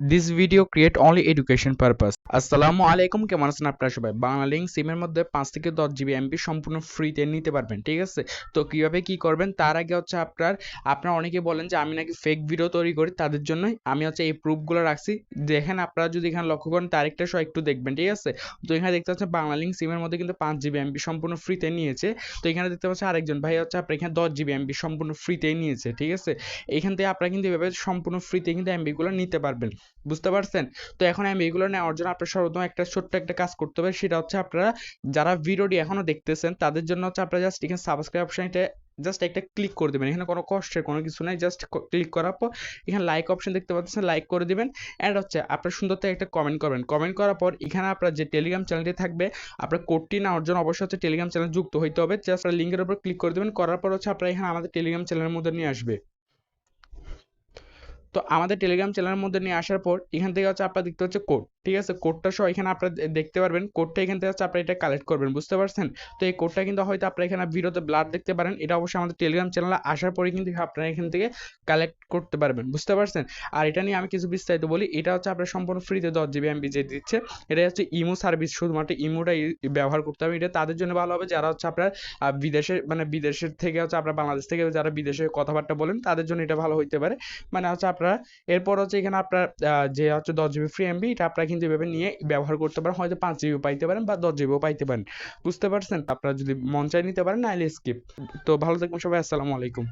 This video create only education purpose. আসসালামু আলাইকুম, কেমন আছেন আপনারা সবাই? বাংলালিংক সিমের মধ্যে 5 থেকে 10 জিবি এমবি সম্পূর্ণ ফ্রিতে নিতে পারবেন, ঠিক আছে? তো কিভাবে কি করবেন তার আগে হচ্ছে আপনারা অনেকে বলেন যে আমি নাকি ফেক ভিডিও তৈরি করি, তাদের জন্যই আমি হচ্ছে এই প্রুফগুলো রাখছি। দেখেন, আপনারা যদি এখানে লক্ষ্য করেন তারিখটা সহ একটু দেখবেন, ঠিক আছে? তো এখানে দেখতে পাচ্ছেন বাংলালিংক সিমের মধ্যে কিন্তু 5 জিবি এমবি সম্পূর্ণ ফ্রিতে নিয়েছে। তো এখানে দেখতে পাচ্ছেন আরেকজন ভাই হচ্ছে আপনার এখানে 10 জিবি এমবি সম্পূর্ণ ফ্রিতেই নিয়েছে, ঠিক আছে? এখান থেকে আপনারা কিন্তু এভাবে সম্পূর্ণ ফ্রিতে কিন্তু এমবিগুলো নিতে পারবেন, বুঝতে পারছেন? তো এখন আমি এগুলো নেওয়ার জন্য আপনার সর্বপ্রথম একটা ছোট্ট একটা কাজ করতে হবে, সেটা হচ্ছে আপনারা যারা ভিডিওটি এখনো দেখতেছেন তাদের জন্য হচ্ছে আপনারা জাস্ট এখানে সাবস্ক্রাইব অপশনটা জাস্ট একটা ক্লিক করে দেবেন। এখানে কোনো কষ্টের কোনো কিছু নাই, জাস্ট ক্লিক করার পর এখানে লাইক অপশন দেখতে পাচ্ছেন, লাইক করে দিবেন। অ্যান্ড হচ্ছে আপনার সুন্দর থেকে একটা কমেন্ট করবেন। কমেন্ট করার পর এখানে আপনার যে টেলিগ্রাম চ্যানেলটি থাকবে, আপনার কোডটি নেওয়ার জন্য অবশ্যই হচ্ছে টেলিগ্রাম চ্যানেল যুক্ত হইতে হবে। জাস্ট লিঙ্কের উপর ক্লিক করে দেবেন, করার পর হচ্ছে আপনারা এখানে আমাদের টেলিগ্রাম চ্যানেলের মধ্যে নিয়ে আসবে। তো আমাদের টেলিগ্রাম চ্যানেলের মধ্যে নিয়ে আসার পর এখান থেকে হচ্ছে আপনারা দেখতে হচ্ছে কোড, ঠিক আছে? কোডটা সহ এখানে আপনারা দেখতে পারবেন। কোডটা এখান থেকে হচ্ছে আপনারা এটা কালেক্ট করবেন, বুঝতে পারছেন? তো এই কোডটা কিন্তু হয়তো আপনারা এখানে ভিডিওতে ব্লার দেখতে পারেন, এটা অবশ্যই আমাদের টেলিগ্রাম চ্যানেলে আসার পরে কিন্তু আপনারা এখান থেকে কালেক্ট করতে পারবেন, বুঝতে পারছেন? আর এটা নিয়ে আমি কিছু বিস্তারিত বলি। এটা হচ্ছে আপনার সম্পূর্ণ ফ্রিতে 10 জিবি এমবি যে দিচ্ছে, এটা হচ্ছে ইমো সার্ভিস, শুধুমাত্র ইমোটাই ব্যবহার করতে হবে। এটা তাদের জন্য ভালো হবে যারা হচ্ছে আপনার বিদেশে, মানে বিদেশের থেকে হচ্ছে আপনার বাংলাদেশ থেকে যারা বিদেশে কথাবার্তা বলেন তাদের জন্য এটা ভালো হইতে পারে। মানে হচ্ছে আপনারা এরপর হচ্ছে এখানে আপনার যে হচ্ছে 10 জিবি ফ্রি এমবি, এটা আপনারা কিন্তু এভাবে নিয়ে ব্যবহার করতে পারেন। হয়তো 5 জিবি পাইতে পারেন বা 10 জিবিও পাইতে পারেন, বুঝতে পারছেন? আপনারা যদি মন চায় নিতে পারেন, নাইলে স্কিপ। তো ভালো থাকবেন সবাই, আসসালামু আলাইকুম।